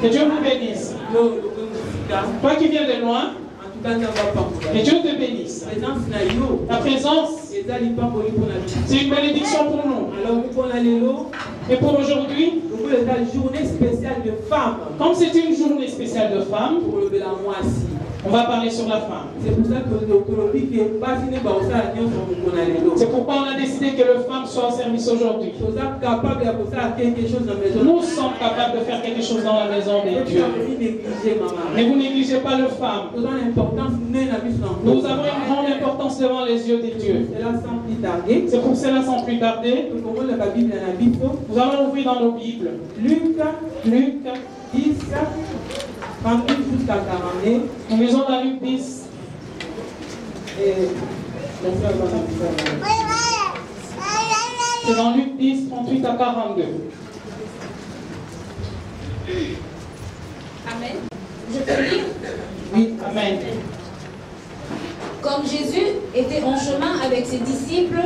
Que Dieu vous bénisse. Toi qui viens de loin, que Dieu te bénisse. Ta présence, c'est une bénédiction pour nous. Et pour aujourd'hui, journée spéciale de femmes. Comme c'est une journée spéciale de femmes, on va parler sur la femme. C'est pour ça que c'est pourquoi on a décidé que les femmes soient au service aujourd'hui. Nous sommes capables de faire quelque chose dans la maison de Dieu. Mais vous négligez pas les femmes. Nous avons une grande importance devant les yeux de Dieu. C'est pour cela, sans plus tarder, nous allons ouvrir dans nos Bibles. Luc 10, 38 jusqu'à 42. Nous lisons dans Luc 10. C'est dans Luc 10, 38 à 42. Amen. Je peux lire? Oui, amen. Comme Jésus était en chemin avec ses disciples,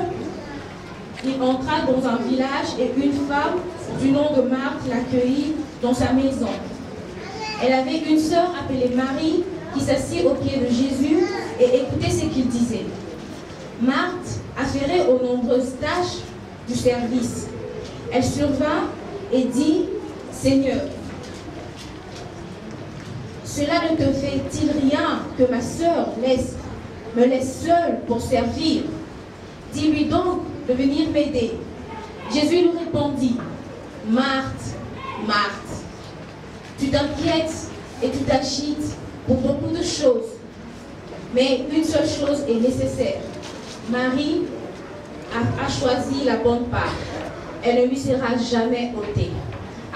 il entra dans un village et une femme du nom de Marthe l'accueillit dans sa maison. Elle avait une sœur appelée Marie qui s'assit au pied de Jésus et écoutait ce qu'il disait. Marthe affairait aux nombreuses tâches du service. Elle survint et dit, « Seigneur, cela ne te fait-il rien que ma sœur me laisse seule pour servir? Dis-lui donc de venir m'aider. » Jésus lui répondit, « Marthe, Marthe, tu t'inquiètes et tu t'agites pour beaucoup de choses. Mais une seule chose est nécessaire. Marie a choisi la bonne part. Elle ne lui sera jamais ôtée. »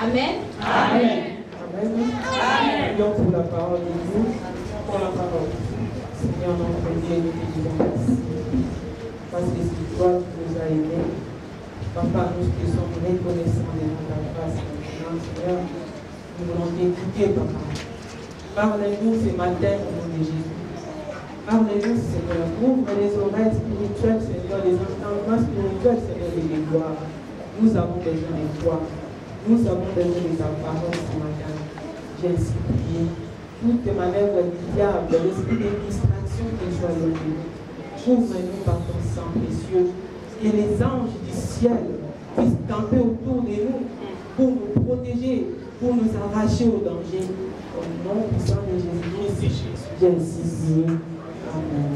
Amen. Amen. Amen. Donc pour la parole de Dieu, pour la parole. Seigneur, notre Dieu, nous te disons merci. Parce que c'est toi qui nous as aimés. Papa, nous qui sommes reconnaissants de ta grâce. Seigneur, nous voulons t'écouter, papa. Parlez-nous ce matin au nom de Jésus. Parlez-nous, Seigneur. Ouvre les oreilles spirituelles, Seigneur, les entendements spirituels, Seigneur, et les gloires. Nous avons besoin de toi. Nous avons besoin de ta parole ce matin. J'ai ainsi prié. Toutes les manœuvres du diable, l'esprit de distraction que soit levé. Ouvre-nous par ton sang précieux. Et les anges du ciel puissent camper autour de nous pour nous protéger, pour nous arracher au danger. Au nom puissant de Jésus-Christ, j'ai ainsi prié.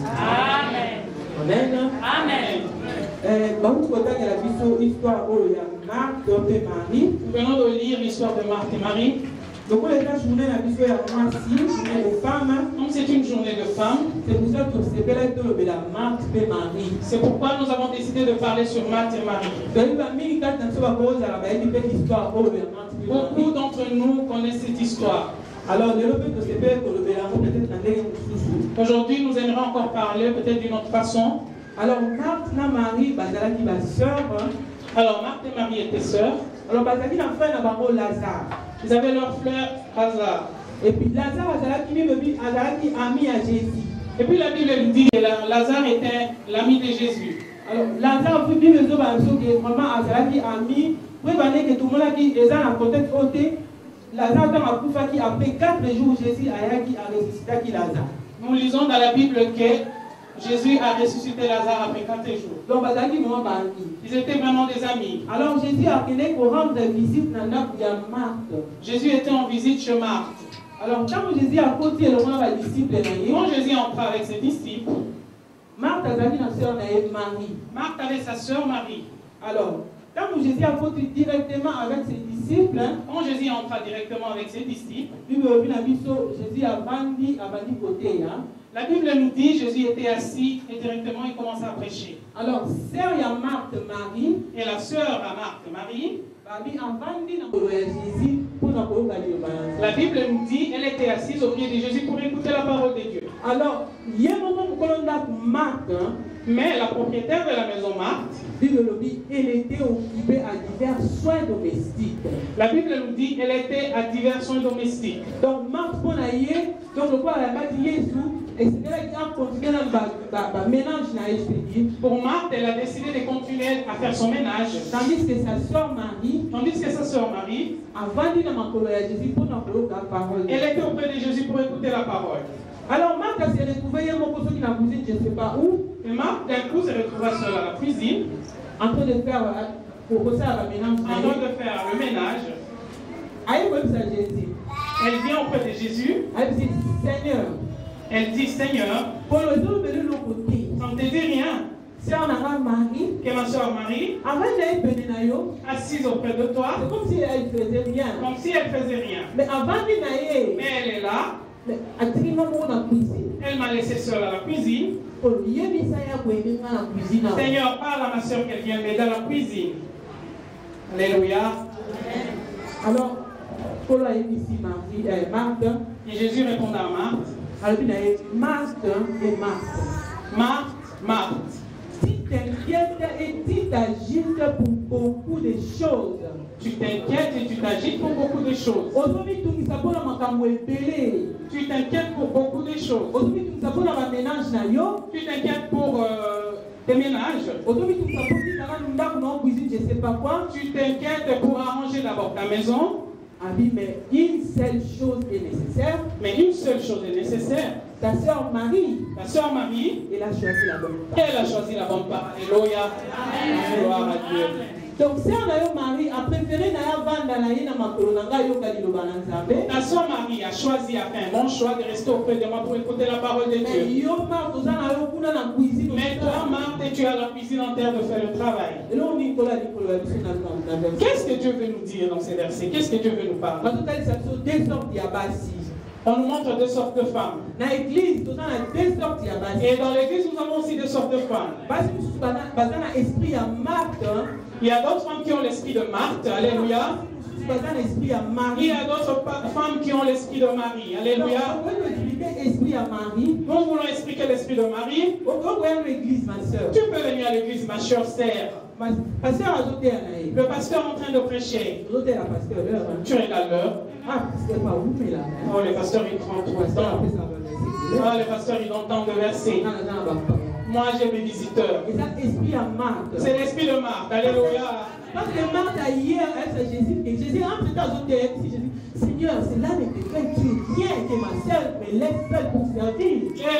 Amen. Amen. Amen. Amen. Histoire où il y a Marthe et Marie. Nous venons de lire l'histoire de Marthe et Marie. Donc, on est la journée de femmes. Comme c'est une journée de femmes, c'est pour ça que c'est belle de la Marthe et Marie. C'est pourquoi nous avons décidé de parler sur Marthe et Marie. Beaucoup d'entre nous connaissent cette histoire. Alors, aujourd'hui, nous aimerions encore parler peut-être d'une autre façon. Alors, Marthe et Marie, sœurs. Alors, Marthe et Marie étaient sœurs. Alors, Lazare. Ils avaient leur frère Lazare. Et puis Lazare a ami à Jésus. Et puis la Bible nous dit que Lazare était l'ami de Jésus. Alors Lazare vous dit que vraiment Azalaki ami. Vous voyez que tout le monde qui est dans la côté côté. Lazare dans la coufa qui après 4 jours Jésus a ressuscité Lazare. Nous lisons dans la Bible que Jésus a ressuscité Lazare après 4 jours. Donc ils étaient vraiment des amis. Alors Jésus a venu pour rendre visite à Marthe. Jésus était en visite chez Marthe. Alors quand Jésus a côté le roi disciple, quand Jésus entra avec ses disciples, Marthe a sa sœur Marie. Marthe avait sa sœur Marie. Alors quand Jésus a côté directement avec ses disciples, quand Jésus entra directement avec ses disciples, Jésus a vendu côté. La Bible nous dit Jésus était assis et directement il commençait à prêcher. Alors, sœur à Marthe Marie et la sœur à Marthe Marie, la Bible nous dit elle était assise au pied de Jésus pour écouter la parole de Dieu. Alors, mais la propriétaire de la maison Marthe, elle était occupée à divers soins domestiques. La Bible nous dit elle était à divers soins domestiques. Donc, Marthe, donc le quoi elle a dit Jésus. Pour Marthe, elle a décidé de continuer à faire son ménage. Tandis que sa sœur Marie, elle était auprès de Jésus pour écouter la parole. Alors Marthe s'est retrouvée hier mon cousin qui n'a cuisine, je ne sais pas où. Et Marthe d'un coup se retrouva seule à la cuisine, en train de faire le ménage. Elle vient auprès de Jésus. Elle dit Seigneur. Elle dit Seigneur. Ça ne te dit rien. Que ma soeur Marie, assise auprès de toi, c'est comme si elle faisait rien. Comme si elle faisait rien. Mais elle est là. Elle m'a laissé seule à la cuisine. Seigneur, parle à ma soeur qu'elle vient m'aider à la cuisine. Alléluia. Alors, et Jésus répond à Marthe. Marthe. Si t'inquiètes et tu t'agites pour beaucoup de choses. Tu t'inquiètes et tu t'agites pour beaucoup de choses. Tu t'inquiètes pour beaucoup de choses. Tu t'inquiètes pour tes ménages. Tu t'inquiètes pour arranger d'abord ta maison. Mais une seule chose est nécessaire. Ta sœur Marie, elle a choisi la bonne part. Elle a choisi la bonne part. Alléluia. Gloire à Dieu. Donc, sœur Marie a préféré ta sœur Marie a choisi, a fait un bon choix de rester auprès de moi pour écouter la parole de Dieu. Mais toi, Marthe, tu es à la cuisine en terre de faire le travail. Qu'est-ce que Dieu veut nous dire dans ces versets? Qu'est-ce que Dieu veut nous parler? On nous montre deux sortes de femmes. Et dans l'église, nous avons aussi deux sortes de femmes. Il y a d'autres femmes qui ont l'esprit de Marthe. Alléluia. Il y a d'autres femmes qui ont l'esprit de Marie. Alléluia. Nous voulons expliquer l'esprit de Marie. Tu peux venir à l'église, ma chère sœur. Le pasteur est en train de prêcher. Tu regardes l'heure. Oh, le pasteur il prend 3 ans. Oh, le pasteur il entend de verser. Moi j'ai mes visiteurs. C'est l'esprit de Marthe. Alléluia. Parce que Marthe hier, elle s'est Jésus entre dans une Jésus, Seigneur, c'est là le décret qui vient que ma sœur me laisse seule pour servir. Et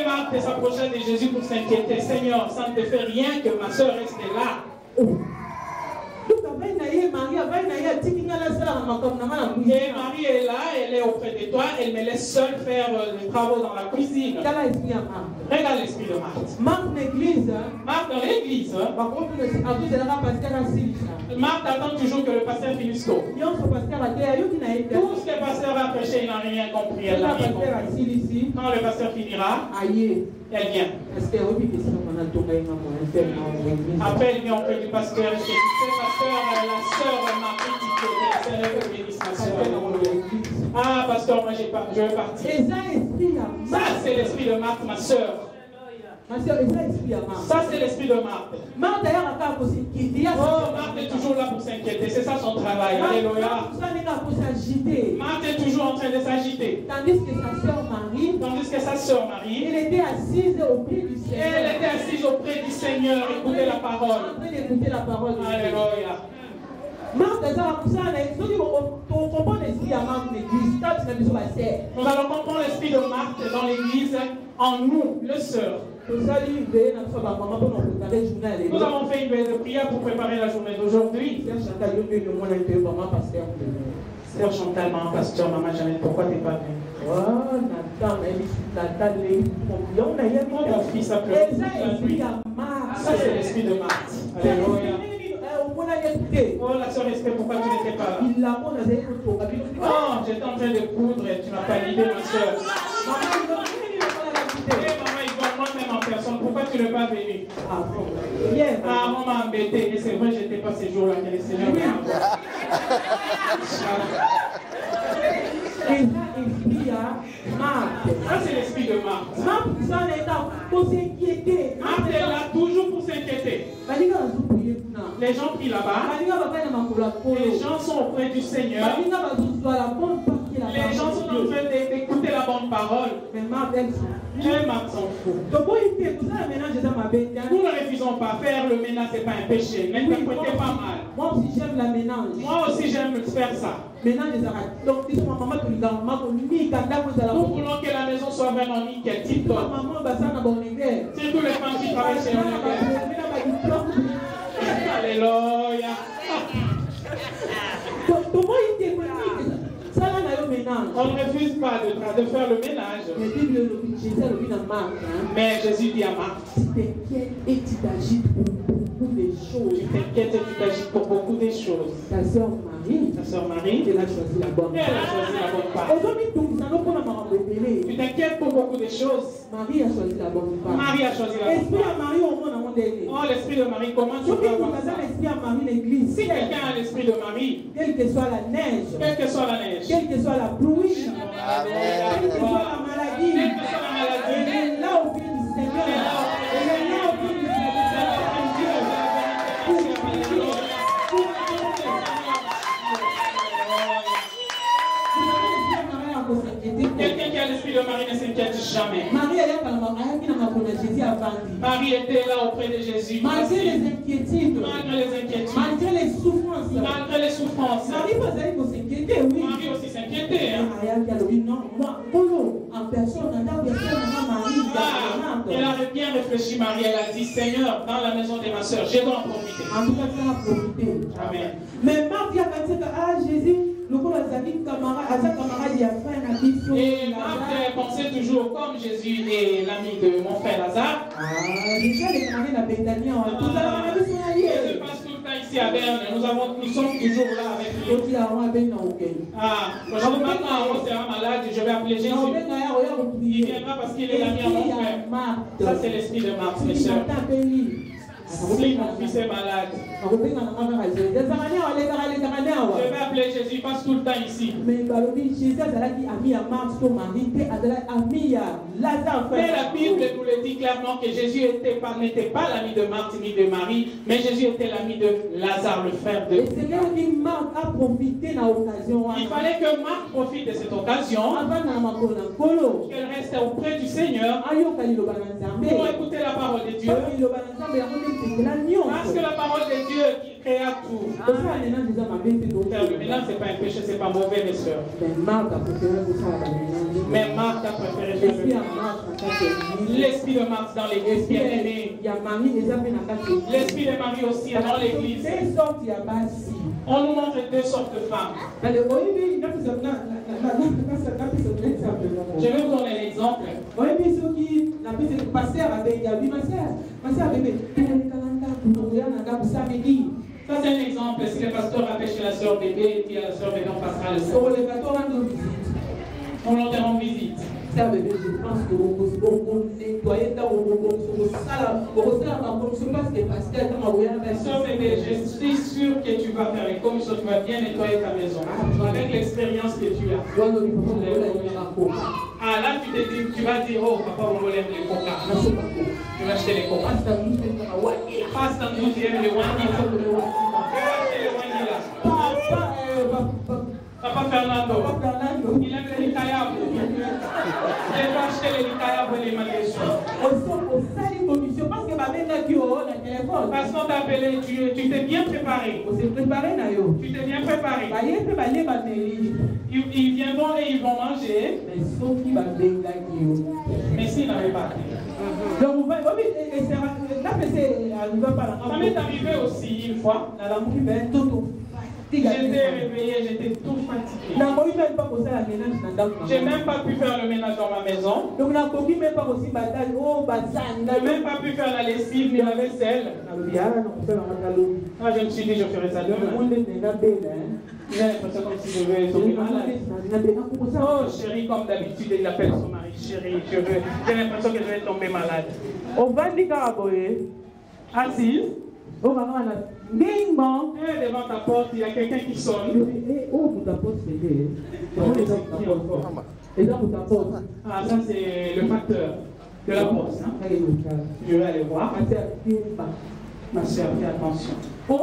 Marthe s'approcha de Jésus pour s'inquiéter. Seigneur, ça ne te fait rien que ma sœur reste là. Oh. Et Marie est là, elle est auprès de toi, elle me laisse seule faire les travaux dans la cuisine. Regarde l'esprit de Marthe. Marthe dans l'église. Marthe attend toujours que le pasteur finisse tôt. Tout ce que le pasteur va prêcher, il n'a rien compris. Elle n'a rien compris. Quand le pasteur finira, elle vient. Après, elle vient auprès du pasteur. Je dis, pasteur, la sœur m'a critiqué. Que bénisse ma sœur. Ah, pasteur, moi je vais partir. Ça, c'est l'esprit de Marthe, ma sœur. Ça, c'est l'esprit de Marthe. Marthe est toujours là pour s'inquiéter. C'est ça son travail. Alléluia. Marthe est toujours en train de s'agiter. Tandis que sa sœur Marie, elle était assise auprès du Seigneur. Elle était assise auprès du Seigneur. Écoutez la parole. Alléluia. Nous allons comprendre l'esprit de Marthe dans l'église en nous, le sœur. Nous avons fait une veille de prière pour préparer la journée d'aujourd'hui. Sœur Chantal, maman, pasteur, maman Jeannette, pourquoi tu n'es pas venue? Mon fils a pleuré. Ça, c'est l'esprit de Marthe. Alléluia. Oh, la sœur Esther, pourquoi tu n'étais pas là? Oh, j'étais en train de coudre et tu n'as pas l'idée, ma sœur. Maman, il voit moi-même en personne. Pourquoi tu n'es pas venu? Ah, on m'a embêté. Et c'est vrai, je n'étais pas ces jours-là que le Seigneur m'a envoyé. Ça, c'est l'esprit de Marthe. Marthe est là toujours pour s'inquiéter. Les gens prient là-bas. Les gens sont auprès du Seigneur. Les gens sont en train d'écouter la bonne excellente parole. Mais Marc, elle Mais Marc s'en fout. Nous ne refusons pas. Faire le ménage, ce n'est pas un péché. N'interprétez pas mal. Moi aussi, j'aime la ménage. Moi aussi, j'aime faire ça. Donc, nous voulons que la maison soit vraiment nickel. Surtout les femmes qui travaillent chez nous. Alléluia. On ne refuse pas de faire le ménage. Mais Jésus dit à Marc, tu t'inquiètes et tu t'agites pour beaucoup de choses. Tu t'inquiètes et tu t'agites pour beaucoup de choses. Ta soeur Marie, elle a choisi la bonne part. Tu t'inquiètes pour beaucoup de choses. Marie a choisi la bonne part. Marie a choisi la bonne part. Oh, l'esprit de Marie, comment tu peux avoir ça? Si quelqu'un a l'esprit de Marie, quelle que soit la neige, quelle que soit la neige, quelle que soit la pluie, quelle que soit la maladie, elle est là au pied du Seigneur. Elle est là au pied du Seigneur. Quelqu'un qui a l'esprit de Marie ne s'inquiète jamais. Marie était là auprès de Jésus. Malgré les inquiétudes, malgré les souffrances, Marie aussi s'inquiétait. Non, moi, en personne, elle avait bien réfléchi, Marie. Elle a dit, Seigneur, dans la maison de ma soeur, je dois en profiter. En tout cas, ça a profité. Amen. Mais Marc a dit, Jésus, et Marc pensait toujours comme Jésus est l'ami de mon frère Lazare. Jésus passe tout le temps ici à Berne. Nous sommes toujours là avec lui. Maintenant, on sera malade, je vais appeler Jésus. Il viendra parce qu'il est l'ami à mon frère. Ça, c'est l'esprit de Marc, mes soeurs. Si mon fils est malade, je vais appeler Jésus, il passe tout le temps ici. Mais la Bible nous le dit clairement que Jésus n'était pas l'ami de Marthe ni de Marie, mais Jésus était l'ami de Lazare, le frère de. Il fallait que Marc profite de cette occasion, qu'elle reste auprès du Seigneur pour écouter la parole de Dieu. Parce que la parole de Dieu qui créa tout. Faire le ménage, ce n'est pas un péché, ce n'est pas mauvais, mes soeurs. Mais Marc a préféré faire le ménage. L'esprit de Marc dans l'église, bien aimé. L'esprit de Marie aussi est dans l'église. On nous montre deux sortes de femmes. Je vais vous donner l'exemple. Ça c'est un exemple. Si le pasteur a pêché la soeur bébé, et puis la soeur bébé, on passera le soir. On leur rend visite. Ça bébé, je pense que vous nettoyez je suis sûr que tu vas faire les commissions, tu vas bien nettoyer ta maison. Avec l'expérience que tu as. Ah là, tu vas dire, oh papa, on lève les coca. Tu vas acheter les coca. Passe dans 12e, les wanila. Papa Fernando, il aime les kayabos. Il va acheter les kayabos et les malaises. Parce qu'on t'a appelé, tu t'es bien préparé. Tu t'es bien préparé. Ils viendront et ils vont manger. Mais s'ils n'avaient pas. Ça m'est arrivé aussi une fois. J'étais réveillé, j'étais tout fatigué. J'ai même pas pu faire le ménage dans ma maison. J'ai même pas pu faire la lessive ni la vaisselle. Je me suis dit, je ferai ça demain. J'ai l'impression comme si je vais tomber malade. Oh chérie, comme d'habitude, il appelle son mari chérie. J'ai l'impression que je vais tomber malade. Assise. Devant ta porte, il y a quelqu'un qui sonne. Ah, ça c'est le facteur de la poste. Hein? Je vais aller voir. Ma soeur, fais attention. Tu vas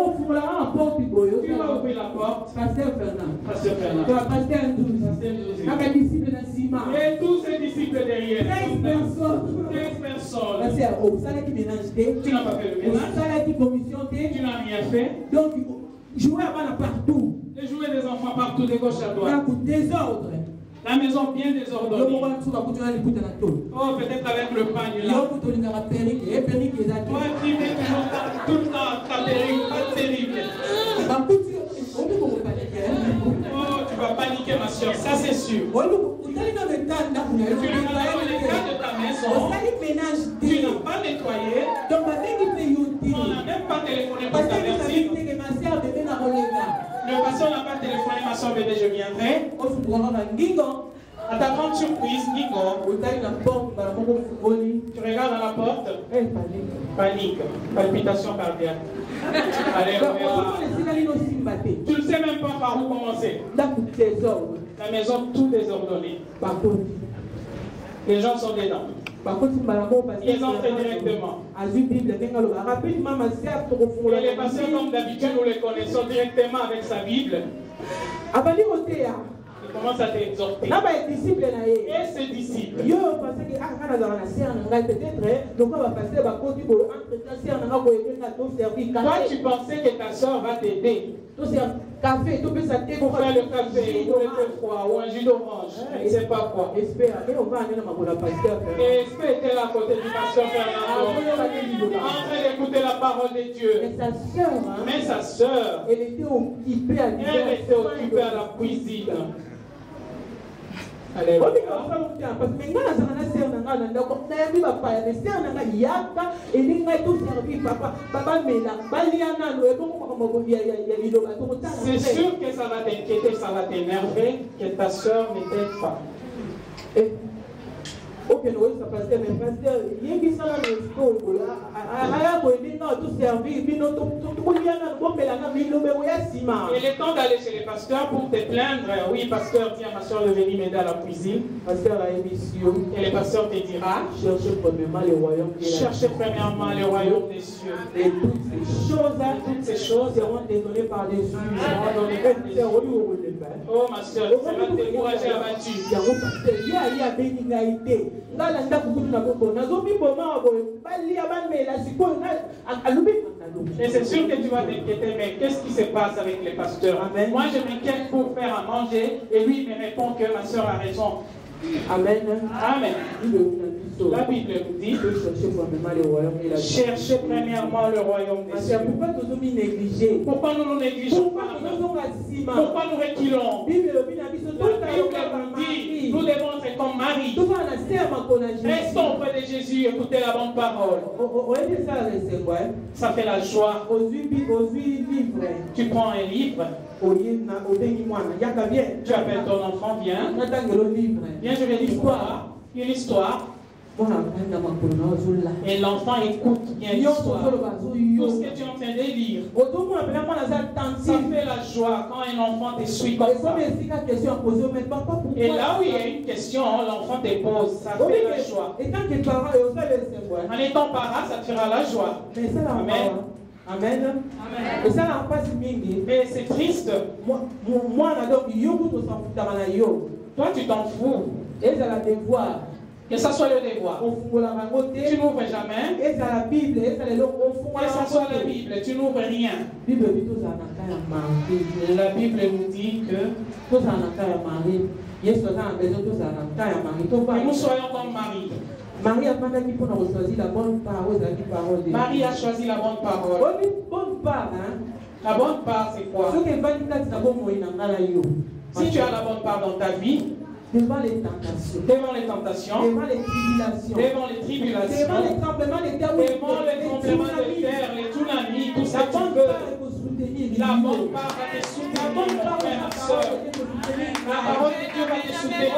ouvrir la porte. Pasteur Fernand. Pasteur Fernand. Pasteur 12. Et tous ces disciples derrière. 13 personnes. 13 personnes. Tu n'as pas fait le ménage. Tu n'as rien fait. Donc, jouer partout. Et jouer des enfants partout, de gauche à droite. Désordre. La maison bien désordonnée. Oh, peut-être avec le pagne là. Toi, tu mets toujours tout le temps ta perruque, pas terrible. Oh, tu vas paniquer, ma soeur, ça c'est sûr. Tu regardes le cas de ta maison. Tu n'as pas nettoyé. On n'a même pas téléphoné pour t'avertir. Le pasteur n'a pas téléphoné, ma soeur bébé, je viendrai. À ta grande surprise, Nico, tu regardes à la porte. Panique, palpitation cardiaque. Allez, tu ne sais même pas par où commencer. La maison tout désordonnée. Les gens sont dedans. Ils entrent directement. Et les pasteurs, comme d'habitude, nous les connaissons directement avec sa Bible. Il commence à t'exhorter. Et ses disciples. Toi, tu pensais que ta soeur va t'aider pour faire le café, ou le thé froid, ou un jus d'orange. Je ne sais pas quoi. Et Espé était là à côté du pasteur Fernando, en train d'écouter la parole de Dieu. Mais sa soeur, elle était occupée à la cuisine. Allez, c'est sûr que ça va t'inquiéter, ça va t'énerver que ta soeur n'était pas. Il est temps d'aller chez les pasteurs pour te plaindre. Oui, pasteur, tiens, ma soeur est venue m'aider à la cuisine. Et le pasteur te dira, cherchez premièrement le royaume des cieux. Et toutes ces choses seront données par-dessus. Oh ma soeur, tu seras découragée, abattue. Et c'est sûr que tu vas t'inquiéter, mais qu'est-ce qui se passe avec les pasteurs? Amen. Moi je m'inquiète pour faire à manger et lui il me répond que ma soeur a raison. Amen. Amen. La Bible nous dit cherchez premièrement le royaume des cieux. Pourquoi nous nous négligeons pas? Pourquoi nous reculons? La Bible nous dit nous devons être comme Marie. Restons auprès de Jésus, écoutez la bonne parole. Ça fait la joie. Tu prends un livre. Tu appelles ton enfant, viens. Viens, je vais l'histoire. Une histoire. Et l'enfant écoute bien l'histoire. Tout ce que tu es en train de lire. Ça fait la joie quand un enfant te suit comme ça. Et là où il y a une question, l'enfant te pose. Ça fait la joie. En étant parent, ça te fera la joie. Amen. Amen. Et ça n'a pas mais c'est triste. Toi, tu t'en fous. Et ça la devoir. Que ça soit le devoir. Tu n'ouvres jamais. Et ça la Bible. Que ça soit la Bible. Tu n'ouvres rien. La Bible nous dit que nous soyons comme Marie. Marie a choisi la bonne parole. Marie a choisi la bonne parole. La bonne part, c'est quoi? Si tu as la bonne part dans ta vie, devant les tentations, devant les tribulations, devant les tremblements de terre, les tsunamis, tout ça, tu peux. La bonne part va te soutenir, mon frère, ma soeur. La parole de Dieu va te soutenir.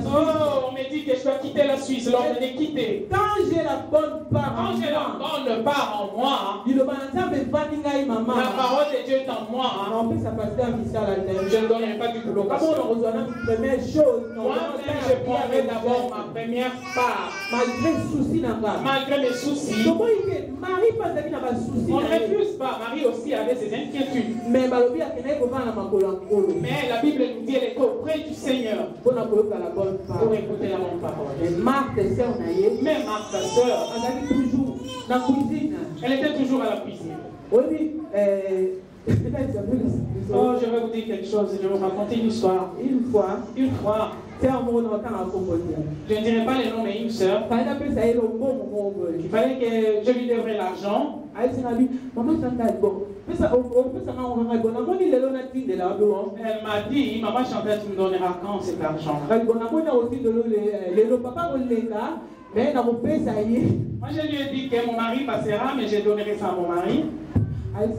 Oh, on me dit que je dois quitter la Suisse, l'ordre de quitter. Quand j'ai la bonne part Quand j'ai la bonne part en moi, la parole de Dieu est en moi. Je ne donnerai pas du boulot. Moi, je prendrai d'abord ma première part. Malgré mes soucis. On ne refuse pas. Marie aussi avait ses inquiétudes. Mais la Bible nous dit qu'elle était auprès du Seigneur pour écouter la bonne parole. Mais Marthe, ta soeur, elle était toujours à la cuisine. Oui, oh, je vais vous dire quelque chose, je vais vous raconter une histoire. Une fois, je ne dirai pas les noms, mais une soeur, il fallait que je lui devrais l'argent. Elle m'a dit, maman Chantal, tu me donneras quand cet argent? Moi je lui ai dit que mon mari passera, mais je donnerai ça à mon mari. Elle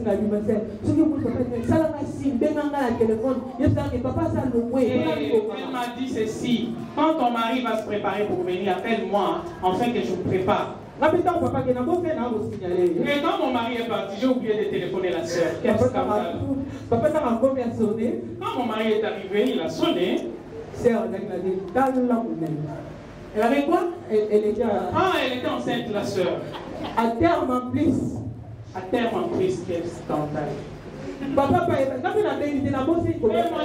m'a dit ceci: quand ton mari va se préparer pour venir, appelle-moi afin que je me prépare. Et quand mon mari est parti, j'ai oublié de téléphoner la soeur. Quand mon mari est arrivé, il a sonné. Elle avait quoi? Elle était enceinte, la soeur. À terme en plus, quel scandale. Et moi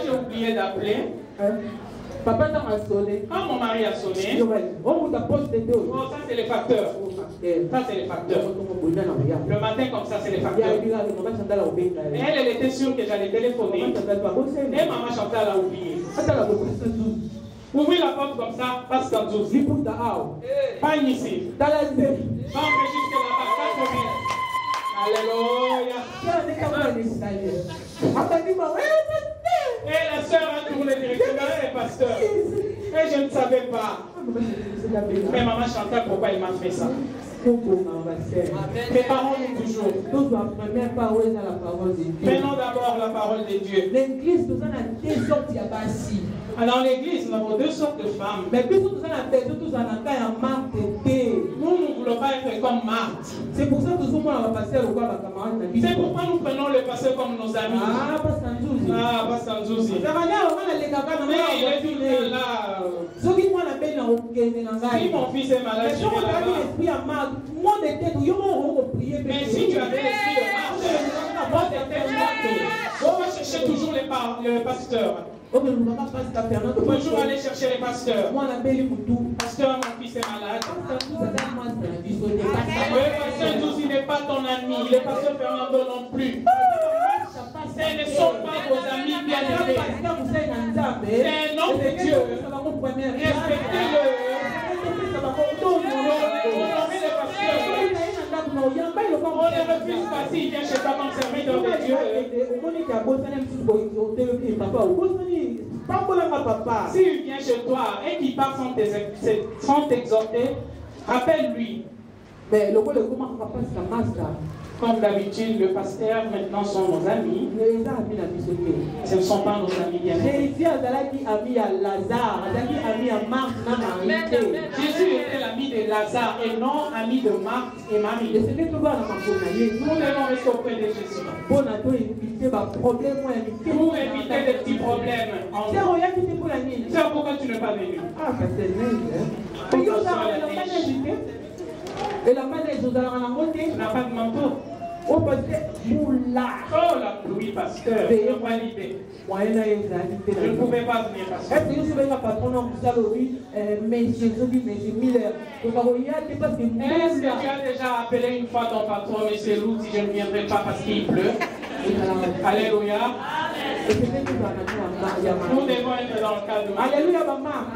j'ai oublié d'appeler. Quand mon mari a sonné, oh, ça c'est les facteurs. Ça c'est les facteurs. Le matin comme ça c'est les facteurs. Et elle était sûre que j'allais téléphoner. Et maman Chantal a oublié. Ouvrez la porte comme ça, passe dans 12. Pas ici. Va entrer jusque là-bas, pas trop bien. Alléluia. Et la soeur a tourné directement, et pasteur. Et je ne savais pas. Mais maman Chantal, pourquoi il m'a fait ça? Préparons-nous toujours. Prenons d'abord la parole de Dieu. Dans l'église, nous avons deux sortes de femmes. Nous ne voulons pas être comme Marthe. C'est pourquoi nous prenons le pasteur comme nos amis. Pas sans souci. Mais il est tout là. Si mon fils est malade, je vais là-bas. Mais si tu avais l'esprit de Marthe, on va chercher toujours le pasteur. Toujours aller chercher les pasteurs. Pasteur, mon fils est malade. Le pasteur Douzi n'est pas ton ami. Le pasteur Fernando non plus. Ce ne sont pas vos amis bien-aimés. C'est un homme de Dieu. Respectez-le. On ne refuse pas s'il vient chez toi comme serviteur de Dieu. S'il vient chez toi et qu'il part sans t'exhorter, rappelle-lui. Mais comme d'habitude, le pasteur maintenant sont nos amis. Ce ne sont pas nos amis bien. Jésus était l'ami de Lazare et non ami de Marthe et Marie. Nous devons rester auprès de Jésus pour éviter des petits problèmes. Sœur, pourquoi tu n'es pas venu? Et la main des autres, tu n'as pas de manteau. Oh, la pluie, pasteur. Je ne pouvais pas venir, pasteur. Est-ce que tu as déjà appelé une fois ton patron, M. Lou, si je ne viendrai pas parce qu'il pleut? Alléluia. Nous devons être dans le cadre de Marc. Alléluia, Marc.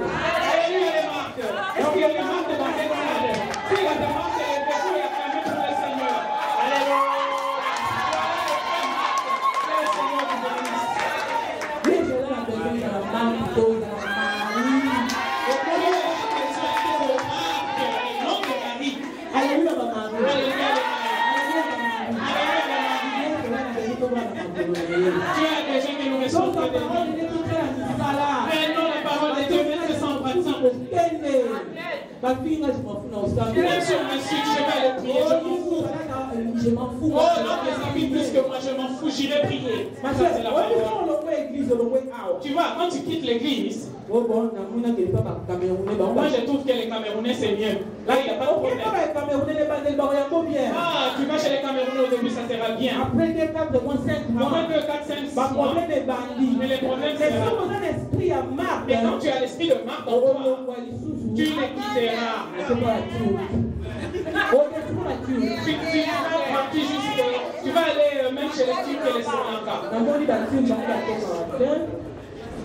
Alléluia, les Marc. Est-ce qu'il y a des Marc dans cette année? S'il y a des Marc, c'est les personnes qui ont fermé pour le Seigneur. Alléluia. Que le Seigneur vous bénisse. Alléluia, Maman. Alléluia. Tu as des gens qui nous respectent. Mais non, la parole de Dieu, même sans pratique. Même si on m'insulte, je vais aller prier, je m'en fous. Oh non, mes amis, plus que moi, je m'en fous, j'irai prier. Ça, c'est la parole. Tu vois, quand tu quittes l'église, moi je trouve que les Camerounais c'est mieux. Là il n'y a pas de problème. Ah, tu vas chez les Camerounais au début ça sera bien. Après 2, 4, 5 mois. Mais les problèmes c'est là. Mais quand tu as l'esprit de Marc en toi, tu les quitteras. Tu vas aller même chez les Turcs et les Sri Lanka.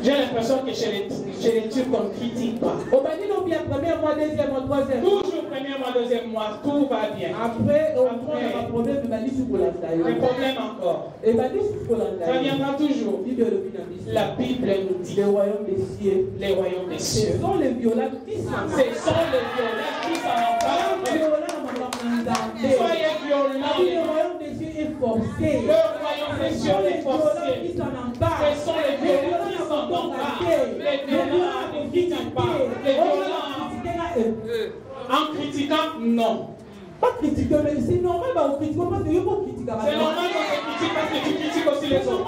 J'ai l'impression que chez les Turcs, on ne critique pas. Toujours premier mois, deuxième mois, tout va bien. Après, les problèmes encore. Ça viendra toujours. La Bible nous dit les royaumes des cieux. Ce sont les violents qui s'en emparent. Soyez violents. Le royaume des cieux est forcé. Ce sont les violents qui s'en emparent. Les violents ne critiquent pas. Les violents en critiquant, non. Pas critiquer, mais c'est normal qu'on critique parce que c'est normal qu'on te critique parce que tu critiques aussi les autres.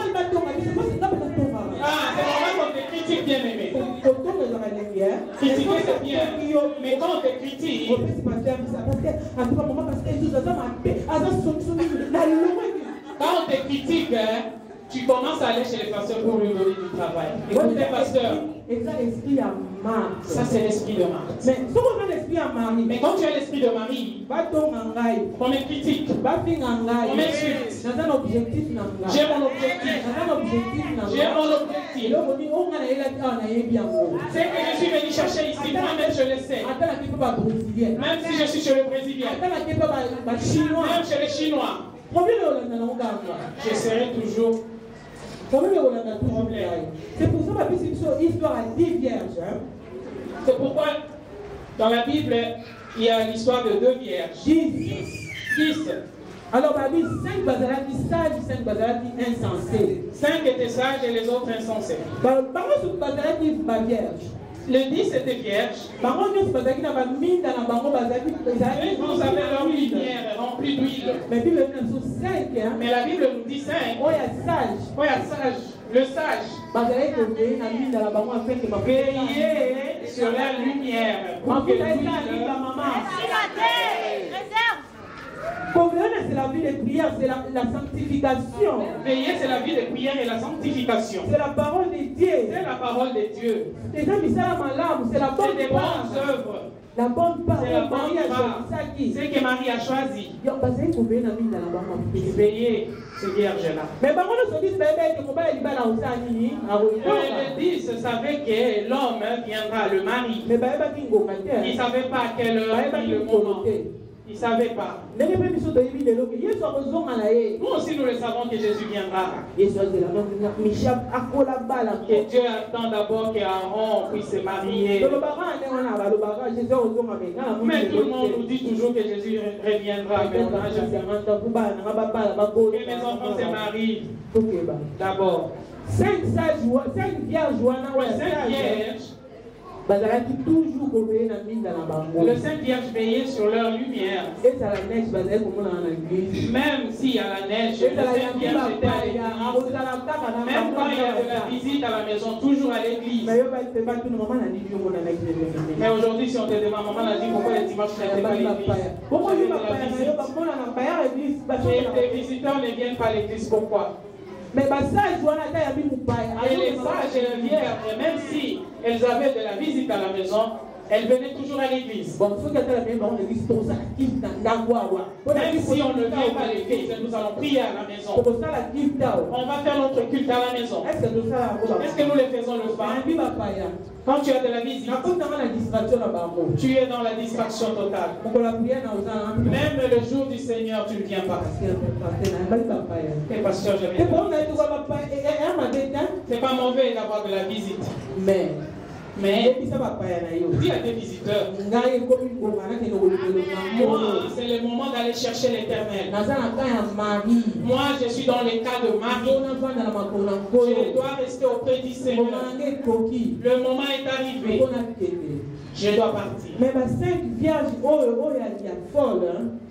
Ah, c'est normal qu'on te critique, bien aimé. Critiquer c'est bien, mais quand on te critique, quand on te critique, tu commences à aller chez les pasteurs pour lui donner du travail. Écoutez, pasteur. Ça, c'est l'esprit de Marc. Mais quand tu as l'esprit de Marie, on me critique, on m'insulte. J'ai mon objectif. C'est que je suis venu chercher ici, moi-même je le sais. Même si je suis chez le Brésilien, même chez les Chinois, je serai toujours. C'est pour ça que c'est histoire à 10 vierges. C'est pourquoi dans la Bible, il y a l'histoire de 2 vierges. 10. Alors, 5 bazalaki sages, 5 bazalaki insensés. 5 étaient sages et les autres insensés. Le 10 était vierge. Ils avaient leur lumière remplie d'huile. Mais la Bible nous dit 5. Le sage. Veillez sur la lumière. Pour que c'est la vie de prière, c'est la sanctification. Veiller, c'est la vie de prière et la sanctification. C'est la parole de Dieu. C'est la parole de Dieu. C'est des bonnes œuvres. La bonne part. C'est la bonne part. C'est que Marie a choisi. Veiller ces vierges-là. Mais par contre, le 10 savait que l'homme viendra, le mari. Il ne savait pas à quelle heure ni le moment. Il ne savait pas. Nous aussi nous le savons que Jésus viendra. Et Dieu attend d'abord qu'Aaron puisse se marier. Mais tout le monde nous dit toujours que Jésus reviendra. Que mes enfants se marient d'abord. 5 vierges. Le 5 vierges veillaient sur leur lumière. Même s'il y a la neige, le 5 vierges étaient à l'église. Même quand il y a de la visite à la maison, toujours à l'église. Mais aujourd'hui, si on te demande, maman a dit pourquoi les dimanches tu n'étais pas à l'église. Les visiteurs ne viennent pas à l'église, pourquoi? Mais les sages et les sages et les vierges, même si elles avaient de la visite à la maison, elles venaient toujours à l'église. Même si on ne vient pas à l'église, nous allons prier à la maison. On va faire notre culte à la maison. Est-ce que nous le faisons le soir? Quand tu as de la visite, tu es dans la distraction totale. Même le jour du Seigneur, tu ne viens pas. Et pasteur, je viens. C'est pas mauvais d'avoir de la visite. Mais dis à tes visiteurs, moi, c'est le moment d'aller chercher l'Éternel. Moi, je suis dans le cas de Marie. Je dois rester auprès du Seigneur. Le moment est arrivé. Je dois partir. Mais les 5 vierges,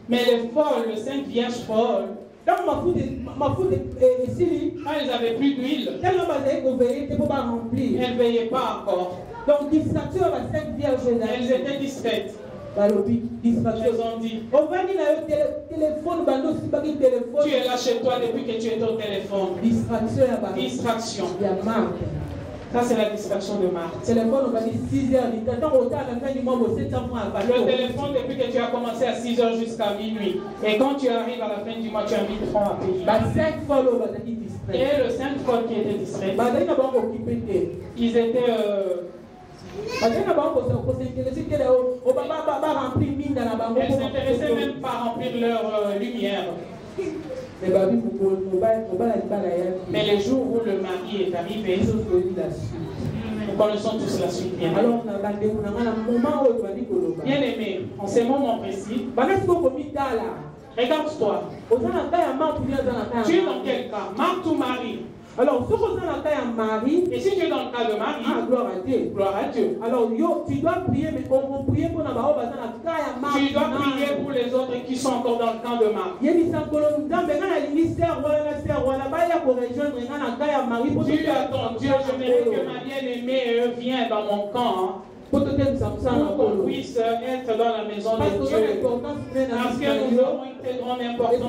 mais les folles, les 5 vierges folles, quand elles n'avaient plus d'huile, elles ne veillaient pas encore. Donc, distraction à 5 vierges. Elles étaient distraites. Distraction. Elles ont dit, tu es là chez toi depuis que tu es au téléphone. Distraction. Ça, c'est la distraction de Marthe. Le téléphone, depuis que tu as commencé à 6 h jusqu'à minuit. Et quand tu arrives à la fin du mois, tu as 1000 francs à payer. Et le 5 folles qui étaient distraits, ils étaient... elles ne s'intéressaient même pas à remplir leur lumière. Mais le jour où le mari est arrivé, nous connaissons tous la suite. Bien aimé, en ce moment précis, regarde-toi. Tu es dans quel cas? Marthe ou Marie? Alors, si on a un mari, et si tu es dans le cas de Marie, gloire à Dieu. Gloire à Dieu. Alors, tu dois prier, mais on prie pour la tu dois prier pour les autres qui sont encore dans le camp de Marie. Tu attends Dieu, j'aimerais que ma bien-aimée vienne dans mon camp. Pour qu'on puisse être dans la maison de Dieu. Parce que nous avons une très grande importance. Nous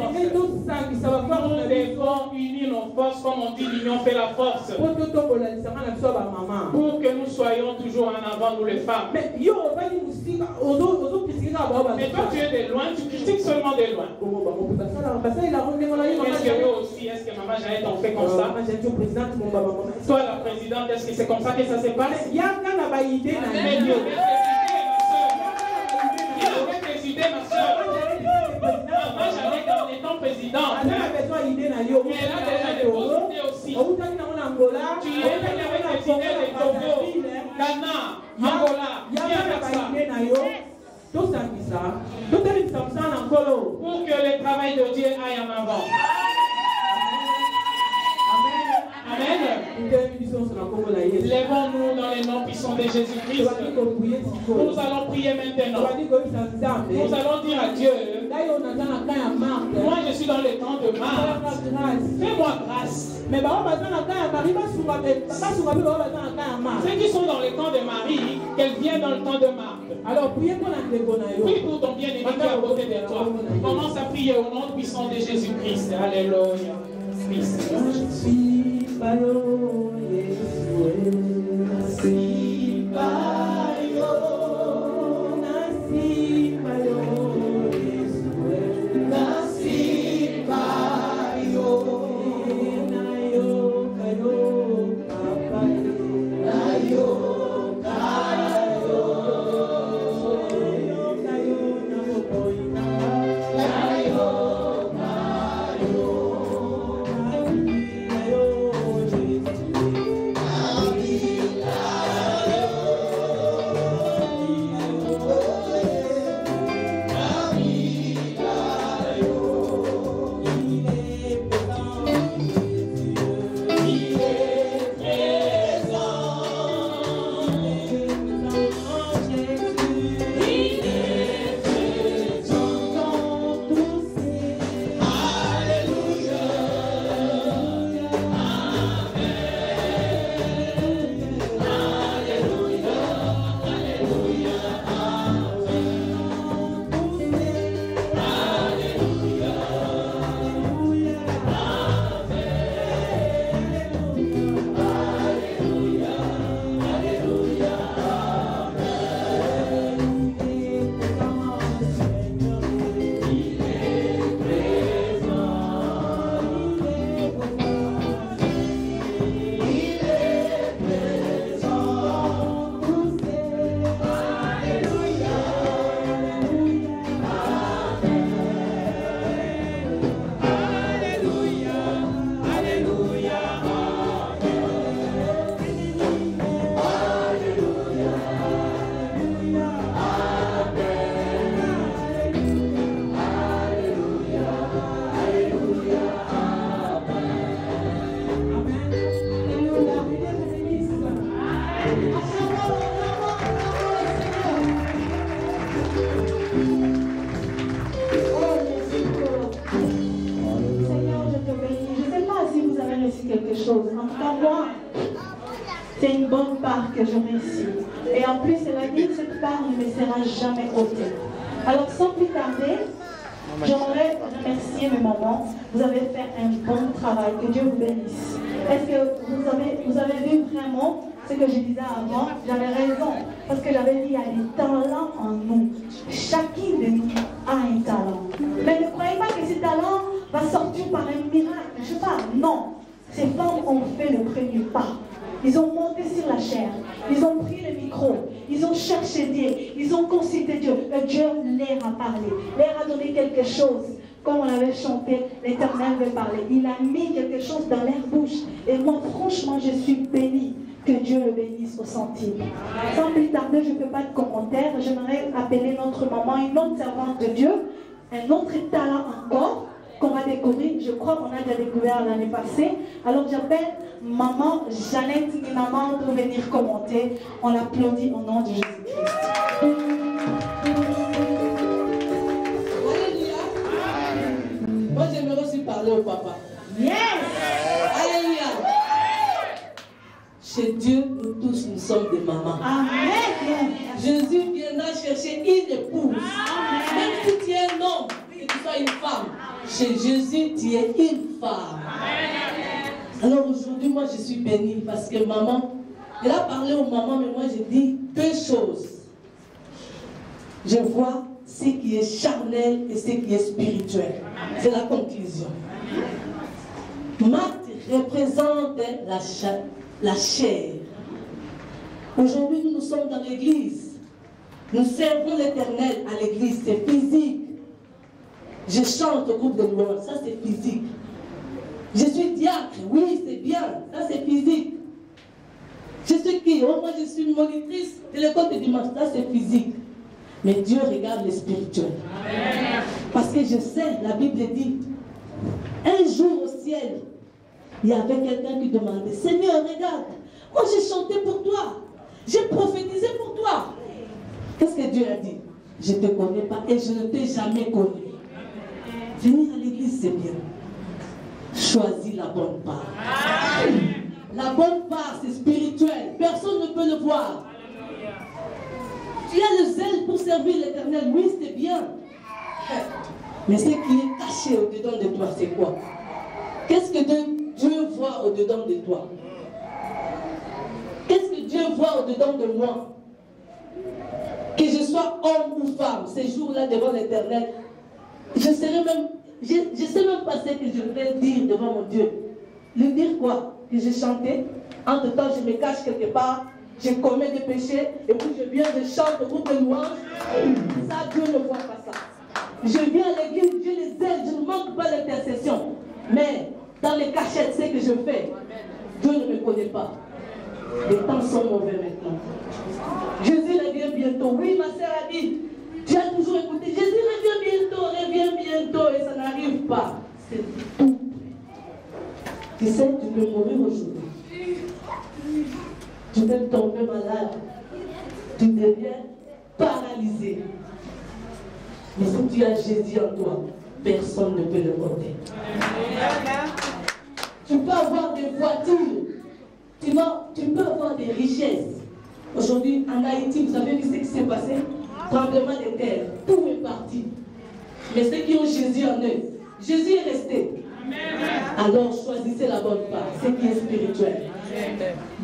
devons unir nos forces, comme on dit, l'union fait la force. Pour que nous soyons toujours en avant, nous les femmes. Mais toi, tu es de loin, tu critiques seulement de loin. Est-ce que vous aussi, est-ce que maman Jeannette en fait comme ça? Toi, la présidente, est-ce que c'est comme ça que ça se passe? Mais Dieu tes idées, ma soeur. Maman Jeannette, en étant présidente, elle a déjà des bonnes idées aussi. Tu es avec des idées de Togo, Ghana, Angola, viens avec ça. Pour que le travail de Dieu aille en avant. Amen. Lèvons-nous dans les noms puissants de Jésus-Christ. Nous allons prier maintenant. Nous allons dire à Dieu, moi je suis dans le temps de Marthe. Fais-moi grâce. Ceux qui sont dans le temps de Marie, qu'elle vienne dans le temps de Marthe. Alors prie pour ton bien-aimé qui est à côté de toi. Commence à prier au nom puissant de Jésus-Christ. Alléluia. bonne part que j'aurai ici. Et en plus, elle a dit que cette part ne me sera jamais ôtée. Alors, sans plus tarder, j'aimerais remercier mes mamans. Vous avez fait un bon travail. Que Dieu vous bénisse. Est-ce que vous avez vu vraiment ce que je disais avant? J'avais raison. Parce que j'avais dit il y a des talents en nous. Chacune de nous a un talent. Mais ne croyez pas que ce talent va sortir par un miracle. Je sais pas. Non. Ces femmes ont fait le premier pas. Ils ont monté sur la chair. Ils ont pris le micro. Ils ont cherché Dieu. Ils ont consulté Dieu. Et Dieu leur a parlé. Leur a donné quelque chose. Comme on avait chanté, l'Éternel veut parler. Il a mis quelque chose dans leur bouche. Et moi, franchement, je suis bénie. Que Dieu le bénisse au centime. Sans plus tarder, je ne fais pas de commentaires. J'aimerais appeler notre maman, une autre servante de Dieu, un autre talent encore qu'on va découvrir. Je crois qu'on a déjà découvert l'année passée. Alors j'appelle maman Jeannette et maman pour venir commenter. On l'applaudit au nom de Jésus-Christ. Alléluia. Moi j'aimerais aussi parler au papa. Yes. Alléluia. Chez Dieu, nous tous, nous sommes des mamans. Amen. Jésus viendra chercher une épouse. Amen. Même si tu es un homme, que tu sois une femme, chez Jésus, tu es une femme. Amen. Alors aujourd'hui, moi, je suis bénie parce que maman, elle a parlé aux mamans, mais moi, je dis deux choses. Je vois ce qui est charnel et ce qui est spirituel. C'est la conclusion. Marthe représente la chair. Aujourd'hui, nous sommes dans l'église. Nous servons l'Éternel à l'église. C'est physique. Je chante au groupe de louanges. Ça, c'est physique. Je suis diacre. Oui, c'est bien. Ça, c'est physique. Je suis qui? Oh, moi, je suis monitrice de l'école de dimanche. Ça, c'est physique. Mais Dieu regarde le spirituel. Amen. Parce que je sais, la Bible dit, un jour au ciel, il y avait quelqu'un qui demandait, Seigneur, regarde, moi j'ai chanté pour toi, j'ai prophétisé pour toi. Qu'est-ce que Dieu a dit? Je ne te connais pas et je ne t'ai jamais connu. Venir à l'église, c'est bien. Choisis la bonne part. La bonne part, c'est spirituel. Personne ne peut le voir. Tu as le zèle pour servir l'Éternel. Oui, c'est bien. Mais ce qui est caché au-dedans de toi, c'est quoi? Qu'est-ce que Dieu voit au-dedans de toi? Qu'est-ce que Dieu voit au-dedans de moi? Que je sois homme ou femme, ces jours-là devant l'Éternel, je sais même pas ce que je vais dire devant mon Dieu. Lui dire quoi? Que j'ai chanté, entre-temps je me cache quelque part, je commets des péchés, et puis je viens, je chante au groupe de louanges. Ça, Dieu ne voit pas ça. Je viens à l'église, Dieu les aide, je ne manque pas l'intercession. Mais dans les cachettes, ce que je fais, Dieu ne me connaît pas. Les temps sont mauvais maintenant. Jésus revient bientôt. Oui, ma sœur a dit, tu as toujours écouté, Jésus revient bientôt, et ça n'arrive pas. C'est tout. Tu sais, tu peux mourir aujourd'hui. Tu peux tomber malade. Tu deviens paralysé. Mais si tu as Jésus en toi, personne ne peut le porter. Tu peux avoir des voitures. Tu peux avoir des richesses. Aujourd'hui, en Haïti, vous avez vu ce qui s'est passé? Tremblement de terre. Tout est parti. Mais ceux qui ont Jésus en eux, Jésus est resté. Alors choisissez la bonne part, ce qui est spirituel.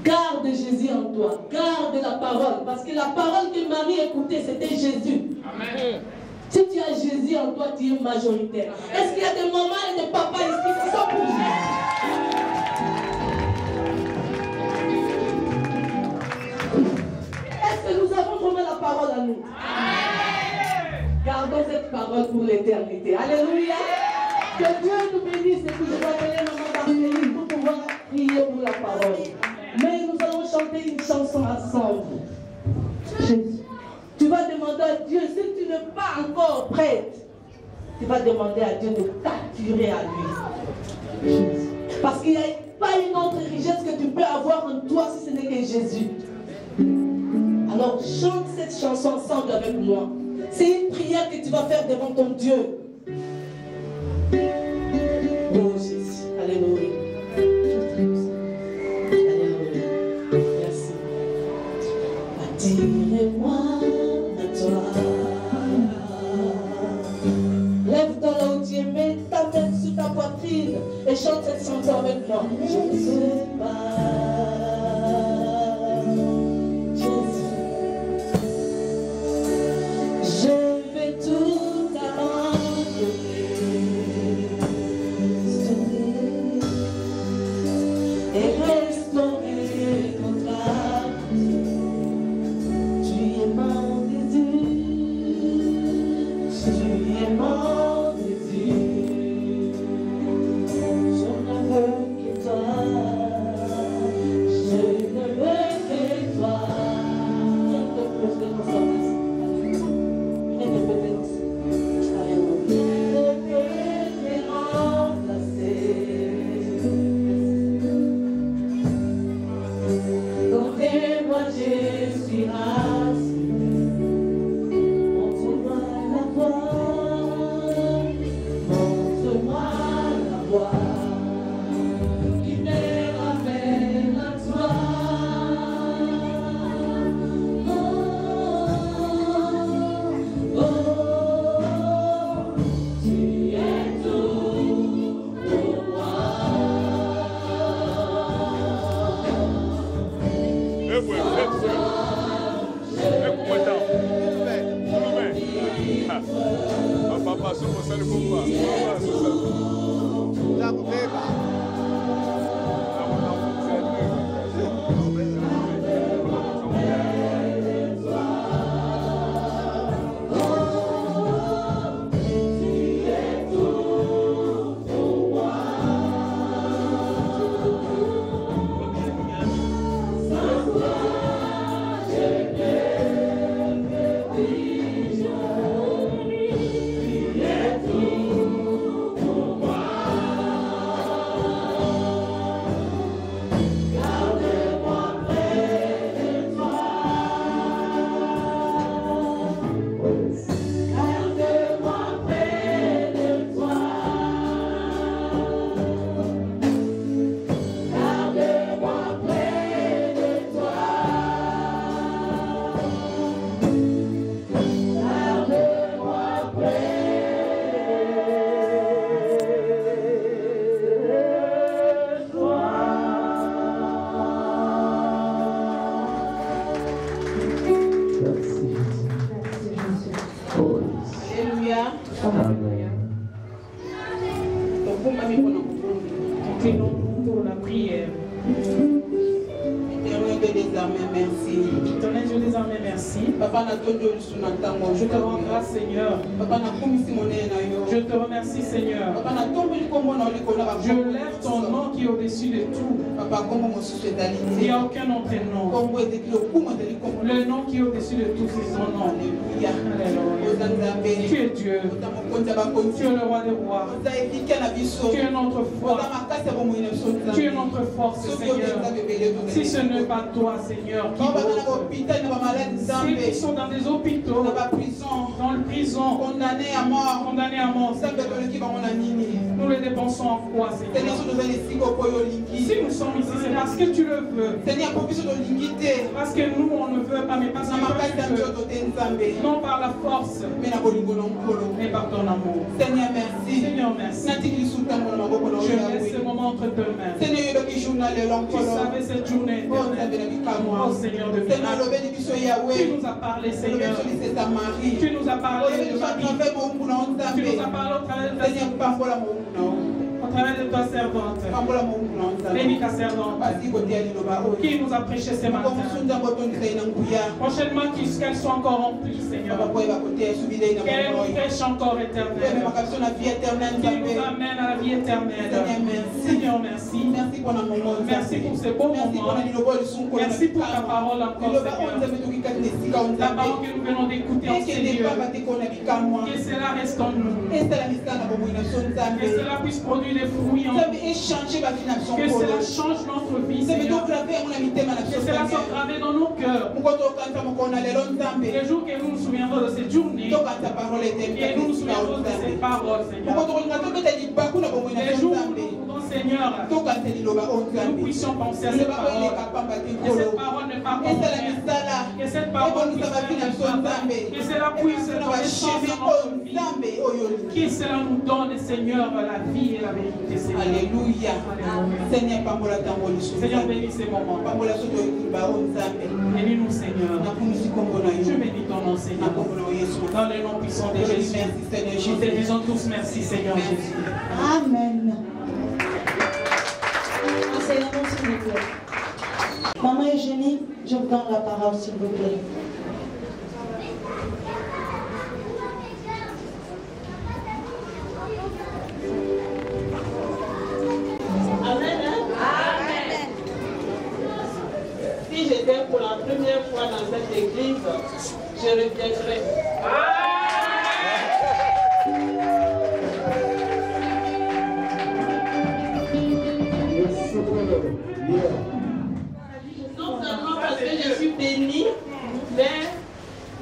Garde Jésus en toi. Garde la parole. Parce que la parole que Marie écoutait, c'était Jésus. Amen. Si tu as Jésus en toi, tu es majoritaire. Est-ce qu'il y a des mamans et des papas ici qui sont pour Jésus? Est-ce que nous avons vraiment la parole à nous? Amen. Gardons cette parole pour l'éternité. Alléluia. Que Dieu nous bénisse et que je vais appeler maman Marceline pour pouvoir prier pour la parole. Mais nous allons chanter une chanson ensemble. Jésus. Tu vas demander à Dieu, si tu n'es pas encore prête, tu vas demander à Dieu de t'attirer à lui. Parce qu'il n'y a pas une autre richesse que tu peux avoir en toi si ce n'est que Jésus. Alors chante cette chanson ensemble avec moi. C'est une prière que tu vas faire devant ton Dieu. Oh Jésus, alléluia. Alléluia. Merci. Attirez-moi à toi. Lève-toi là où tu es, mets ta main sur ta poitrine et chante cette chanson avec moi. Je ne sais pas. Je te rends grâce, Seigneur. Je te remercie, Seigneur. Je lève ton nom qui est au-dessus de tout. Il n'y a aucun autre nom. Le nom qui est au-dessus de tout, c'est ton nom. Tu es Dieu. Tu es le roi des rois. Tu es notre foi. Tu es notre force, Seigneur. Si ce n'est pas toi, Seigneur, ceux qui sont dans des hôpitaux, dans le prison, condamnés à mort, nous les dépensons en quoi, Seigneur? Si nous sommes ici, c'est parce que tu le veux. Parce que nous, on ne veut pas, mais parce que tu veux. Non par la force, mais par ton amour. Seigneur, merci. Seigneur, merci. Je laisse ce moment entre tes mains. Tu savais cette journée éternelle. Oh Seigneur de miracles. Tu nous as parlé, Seigneur. Tu nous as parlé de ma vie. Tu nous as parlé au travers de ta servante. Au travers de ta servante. Bénis ta servante. Qui nous a prêché ce matin. Prochainement, qu'elle soit encore remplie, Seigneur. Qu'elle nous prêche encore éternelle. Qui nous amène à la vie éternelle. Seigneur, merci. Merci pour ce beau moment. Merci pour ta parole encore, Seigneur. La parole que nous venons d'écouter en ces lieux. Que cela reste en nous. Que cela puisse produire des fruits en nous. Que cela change notre vie, Seigneur. Que cela soit gravé dans nos cœurs. Les jours que nous nous souviendrons de cette journée. Et nous nous souviendrons de cette parole, Seigneur. Les jours où Seigneur, nous puissions penser à cette parole. Que cette parole ne pas que cette parole puisse que cela puisse donner sens à notre vie. Que cela nous donne, Seigneur, la vie et la vérité, Seigneur. Alléluia. Seigneur, bénis ces moments. Bénis-nous, Seigneur. Je bénis ton nom, Seigneur. Dans le nom puissant de Jésus. Nous te disons tous merci, Seigneur Jésus. Amen. Enseignez-nous, s'il vous plaît. Maman Eugénie, je vous donne la parole, s'il vous plaît. Amen. Amen. Si j'étais pour la première fois dans cette église, je reviendrai. Non seulement parce que je suis bénie, mais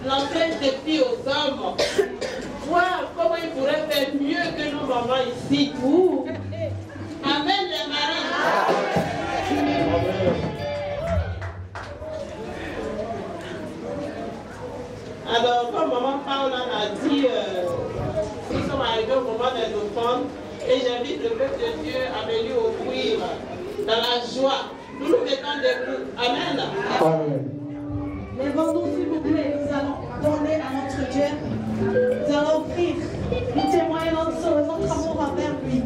l'entraîne des filles aux hommes. Voir comment ils pourraient faire mieux que nos mamans ici. Amen, les maris. Alors, comme maman Paula a dit, nous sommes arrivés au moment des offrandes et j'invite le peuple de Dieu à venir offrir dans la joie. Nous nous mettons debout. Amen. Amen. Lèvons-nous, s'il vous plaît. Nous allons donner à notre Dieu. Nous allons offrir. Nous témoignons notre amour envers lui.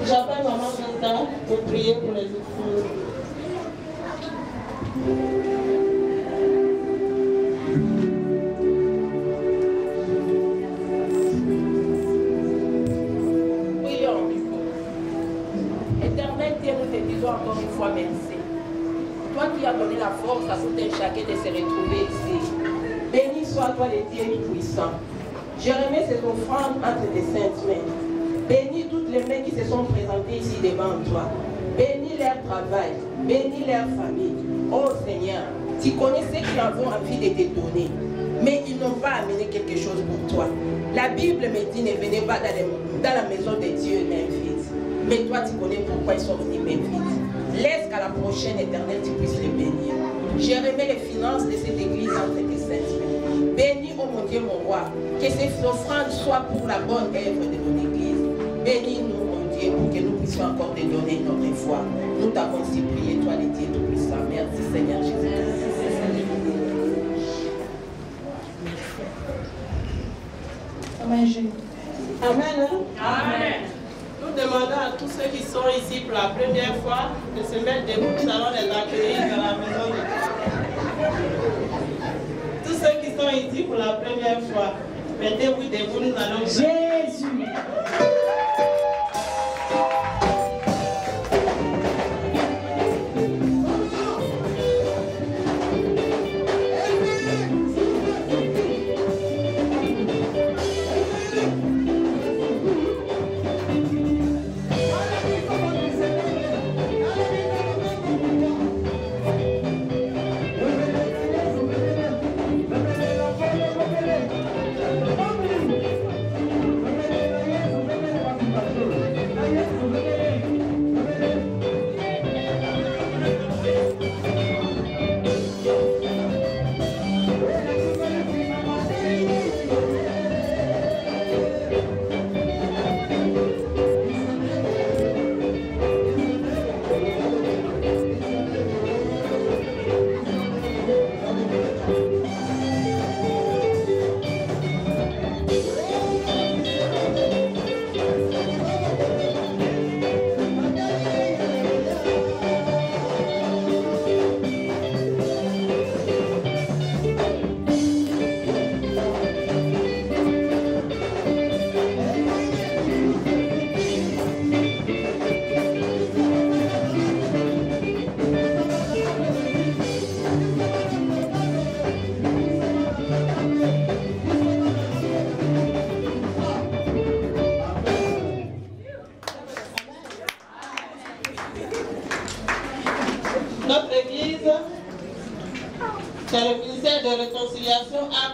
J'appelle maman Brenda pour prier pour les enfants. Prions. Éternel Dieu, nous te disons encore une fois merci. Toi qui as donné la force à tout un chacun de se retrouver ici. Béni soit-toi le Dieu tout-puissant. Je remets ces offrandes entre tes saintes mains. Bénis toutes les mains qui se sont présentées ici devant toi. Bénis leur travail. Bénis leur famille. Oh Seigneur, tu connais ceux qui en ont envie de te donner. Mais ils n'ont pas amené quelque chose pour toi. La Bible me dit, ne venez pas dans la maison de Dieu main vide. Mais toi, tu connais pourquoi ils sont venus main vide. Laisse qu'à la prochaine éternelle, tu puisses les bénir. Je remets les finances de cette église entre tes saintes mains. Bénis, oh mon Dieu, mon roi, que ces offrandes soient pour la bonne œuvre de mon église. Bénis-nous, mon Dieu, pour que nous puissions encore te donner notre foi. Nous t'avons ainsi prié, toi, le Dieu tout-puissant. Merci, Seigneur Jésus. Amen. Amen. Amen. Nous demandons à tous ceux qui sont ici pour la première fois de se mettre debout. Nous allons les accueillir dans la maison de Dieu. Tous ceux qui sont ici pour la première fois, mettez-vous debout, nous allons... Jésus.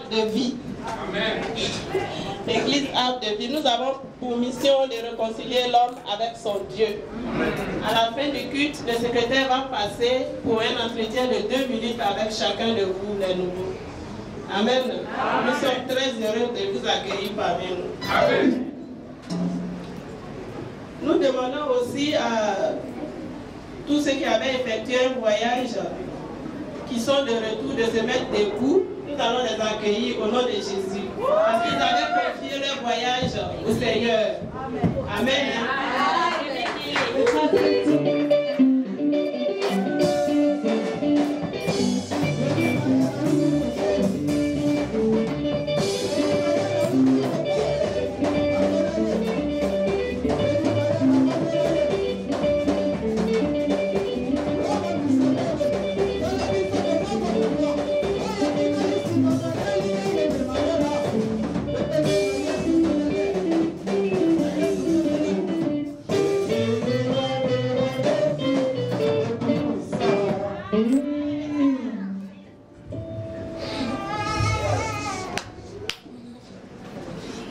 de vie. L'église arbre de vie. Nous avons pour mission de réconcilier l'homme avec son Dieu. À la fin du culte, le secrétaire va passer pour un entretien de 2 minutes avec chacun de vous, les nouveaux. Amen. Nous sommes très heureux de vous accueillir parmi nous. Amen. Nous demandons aussi à tous ceux qui avaient effectué un voyage, qui sont de retour, de se mettre debout. Nous allons les accueillir au nom de Jésus. Parce qu'ils avaient confié leur voyage au Seigneur. Amen.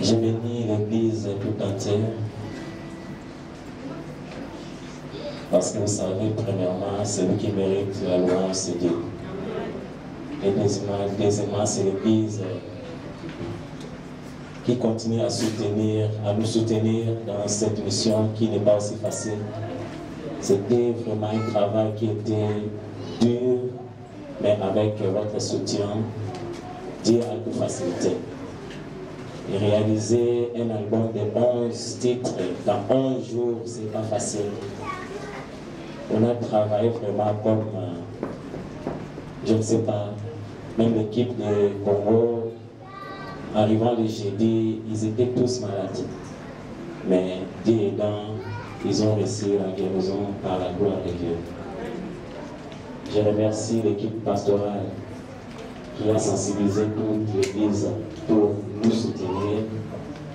J'ai béni l'église tout entière parce que vous savez, premièrement, celui qui mérite la louange, c'est Dieu. Et deuxièmement, c'est l'église qui continue à nous soutenir dans cette mission qui n'est pas aussi facile. C'était vraiment un travail qui était dur, mais avec votre soutien, Dieu a tout facilité. Et réaliser un album de 11 titres dans 11 jours, c'est pas facile. On a travaillé vraiment comme, je ne sais pas, même l'équipe de Congo, arrivant le jeudi, ils étaient tous malades. Mais Dieu aidant, ils ont reçu la guérison par la gloire de Dieu. Je remercie l'équipe pastorale qui a sensibilisé toute l'église pour nous soutenir,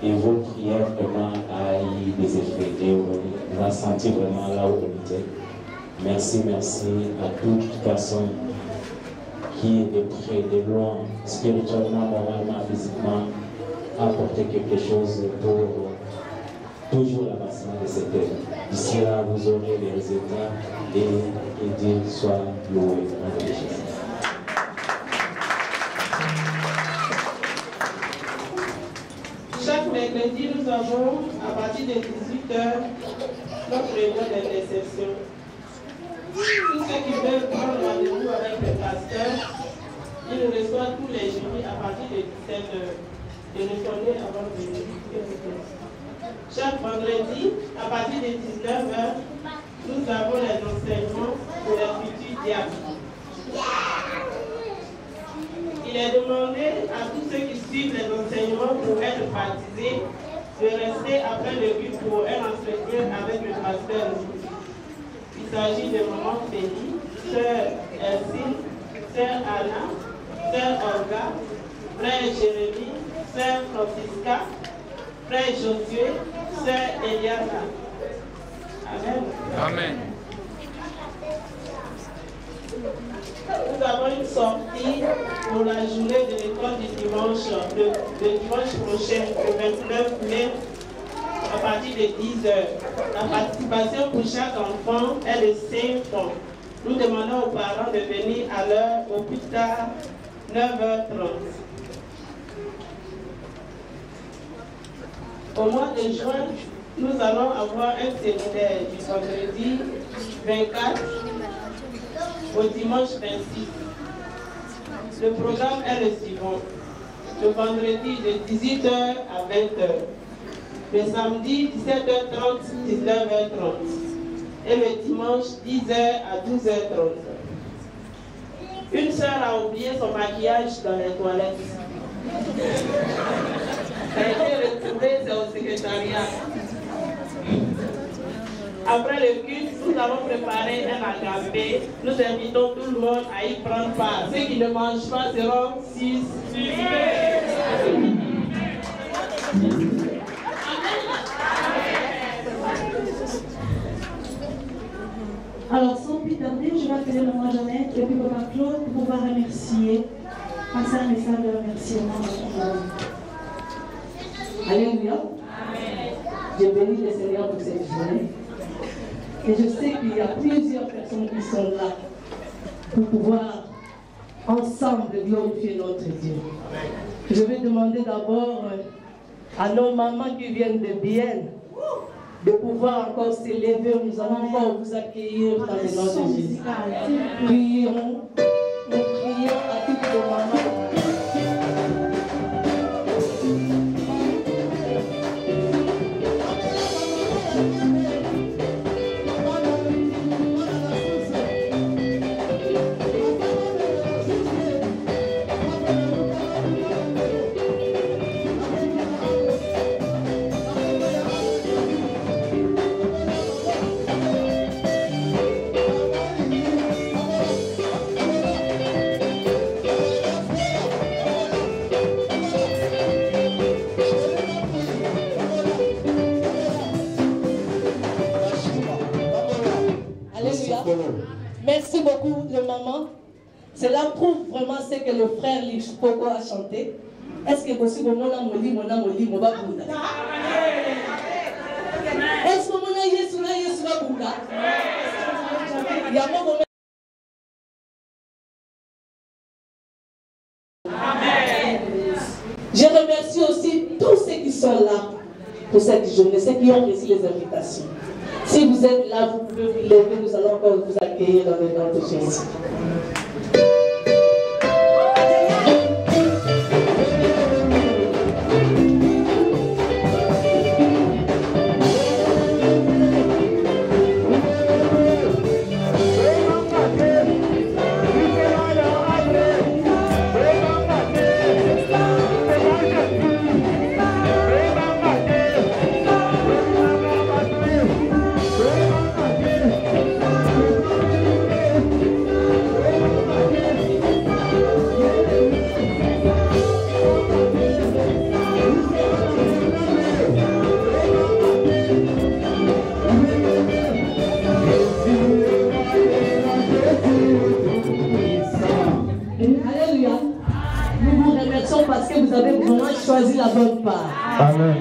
et vos prières vraiment a eu des effets et on va sentir vraiment là où on était. Merci, merci à toute personne qui est de près, de loin, spirituellement, moralement, physiquement, a apporté quelque chose pour toujours l'avancement de cette œuvre. D'ici là, vous aurez les résultats et que Dieu soit loué. Au nom de Jésus. Chaque mercredi, nous avons, à partir de 18h, notre réunion d'intercession. Tous ceux qui veulent prendre rendez-vous avec le pasteur, ils nous reçoivent tous les jeudis à partir de 17h. Et nous sommes avant de venir. Chaque vendredi, à partir de 19h, nous avons les enseignements pour les futurs diacres. Il est demandé à tous ceux qui suivent les enseignements pour être baptisés de rester après le culte pour un entretien avec le pasteur. Il s'agit de Maman Félie, Sœur Elsie, Sœur Anna, Sœur Olga, Frère Jérémie, Sœur Francisca, Frère Josué, Sœur Eliana. Amen. Amen. Nous avons une sortie pour la journée de l'école du dimanche, le dimanche prochain, le 29 mai, à partir de 10h. La participation pour chaque enfant est de 5 francs. Nous demandons aux parents de venir à l'heure, au plus tard, 9h30. Au mois de juin, nous allons avoir un séminaire du vendredi 24 au dimanche 26. Le programme est le suivant. Le vendredi de 18h à 20h. Le samedi 17h30, 19h30. Et le dimanche 10h à 12h30. Une sœur a oublié son maquillage dans les toilettes. Ça a été retrouvé, c'est au secrétariat. Après le culte, nous avons préparé un agapé. Nous invitons tout le monde à y prendre part. Ceux qui ne mangent pas seront suspects. Alors, sans plus tarder, je vais appeler Maman Jeannette et puis Maman Claude pour pouvoir remercier, passer un message de remerciement. Alléluia. Je bénis le Seigneur pour cette journée. Et je sais qu'il y a plusieurs personnes qui sont là pour pouvoir ensemble glorifier notre Dieu. Je vais demander d'abord à nos mamans qui viennent de Bienne de pouvoir encore s'élever. Nous allons encore vous accueillir dans le nom de Jésus. Prions, nous prions à toutes nos mamans. Merci beaucoup, le maman. Cela prouve vraiment ce que le frère Lichpoko a chanté. Est-ce que possible, mon amoli, mon babouda? Est-ce que mon Yesu babouda? Je remercie aussi tous ceux qui sont là pour cette journée, ceux qui ont reçu les invitations. Si vous êtes là, vous pouvez vous lever, nous allons encore vous accueillir dans le nom de Jésus. Parce que vous avez vraiment choisi la bonne part. Amen.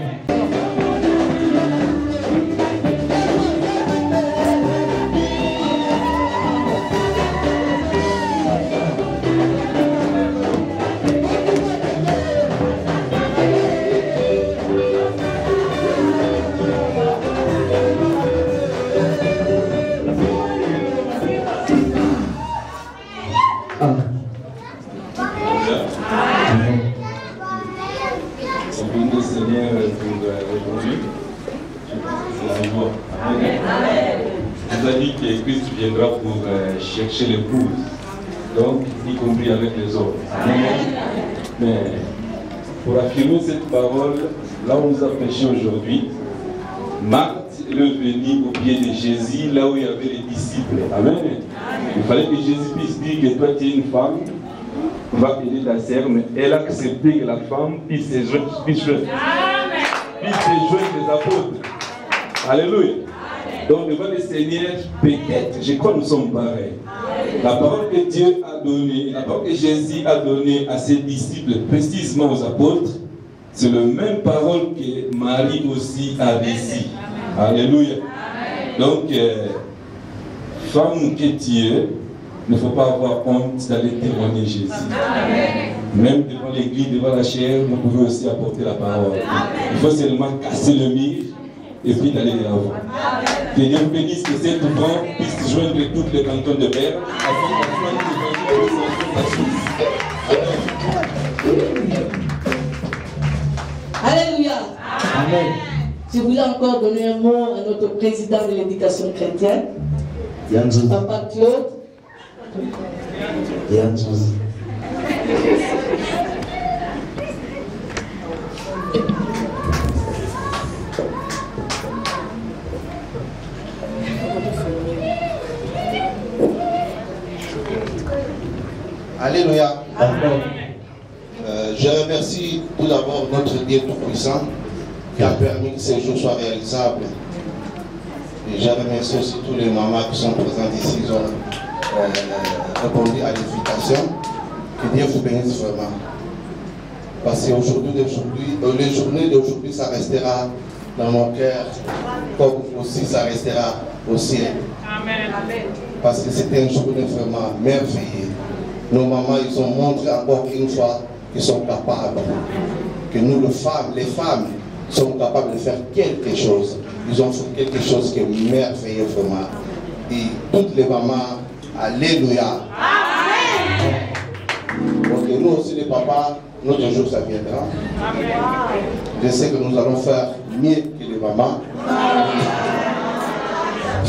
Chercher l'épouse, donc y compris avec les autres. Mais pour affirmer cette parole, là où on nous a prêché aujourd'hui, Marthe est venue au pied de Jésus, là où il y avait les disciples. Amen. Il fallait que Jésus puisse dire que toi tu es une femme, va aider ta sœur, mais elle a accepté que la femme puisse se joindre les apôtres. Alléluia. Donc devant le Seigneur, peut-être, je crois que nous sommes pareils. La parole que Dieu a donnée, la parole que Jésus a donnée à ses disciples, précisément aux apôtres, c'est la même parole que Marie aussi a reçue. Alléluia. Donc, femme que tu es, il ne faut pas avoir honte d'aller témoigner Jésus. Même devant l'église, devant la chair, vous pouvez aussi apporter la parole. Il faut seulement casser le mur et puis d'aller de l'avant. Que Dieu bénisse que cet ouvrant puisse joindre toutes les cantons de mer afin d'apprendre l'évangile. Alléluia. Amen. Je voulais encore donner un mot à notre président de l'éducation chrétienne, Papa Claude. Alléluia. Je remercie tout d'abord notre Dieu Tout-Puissant qui a permis que ces jours soient réalisables. Et je remercie aussi tous les mamans qui sont présentes ici, qui ont répondu à l'invitation. Que Dieu vous bénisse vraiment. Parce que les journées d'aujourd'hui, ça restera dans nos cœurs, comme aussi ça restera au ciel. Amen. Parce que c'était une journée vraiment merveilleuse. Nos mamans, ils ont montré encore une fois qu'ils sont capables. Que nous, les femmes, sommes capables de faire quelque chose. Ils ont fait quelque chose qui est merveilleux vraiment. Et toutes les mamans, alléluia. Amen. Donc nous aussi les papas, notre jour ça viendra. Amen. Je sais que nous allons faire mieux que les mamans.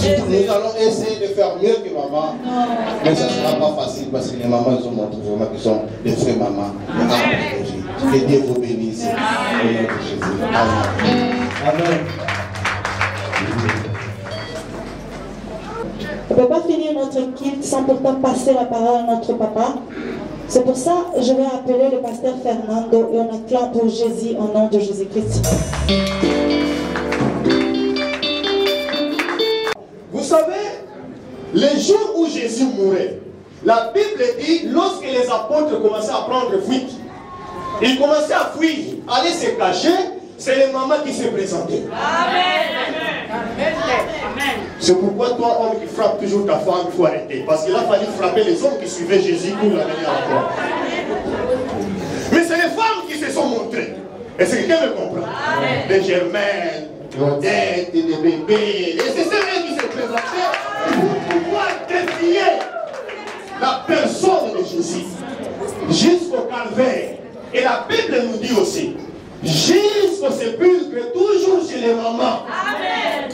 Nous allons essayer de faire mieux que maman, mais ça ne sera pas facile parce que les mamans ils ont montré vraiment qu'ils sont des vraies mamans. Que Dieu vous bénisse. Au nom de Jésus. Amen. Amen. On ne peut pas finir notre culte sans pourtant passer la parole à notre papa. C'est pour ça que je vais appeler le pasteur Fernando et on acclame pour Jésus au nom de Jésus-Christ. Vous savez, les jours où Jésus mourait, la Bible dit, lorsque les apôtres commençaient à prendre fuite, ils commençaient à fuir, aller se cacher, c'est les mamans qui se présentaient. Amen. C'est pourquoi toi, homme qui frappe toujours ta femme, il faut arrêter. Parce qu'il a fallu frapper les hommes qui suivaient Jésus pour l'amener à la croix. Mais c'est les femmes qui se sont montrées. Est-ce que quelqu'un me comprend? Des Germaines, Odette, des bébés. Et c'est celles qui se présentaient pour pouvoir défier la personne de Jésus jusqu'au calvaire. Et la Bible nous dit aussi, jusqu'au sépulcre, toujours chez les mamans. Amen.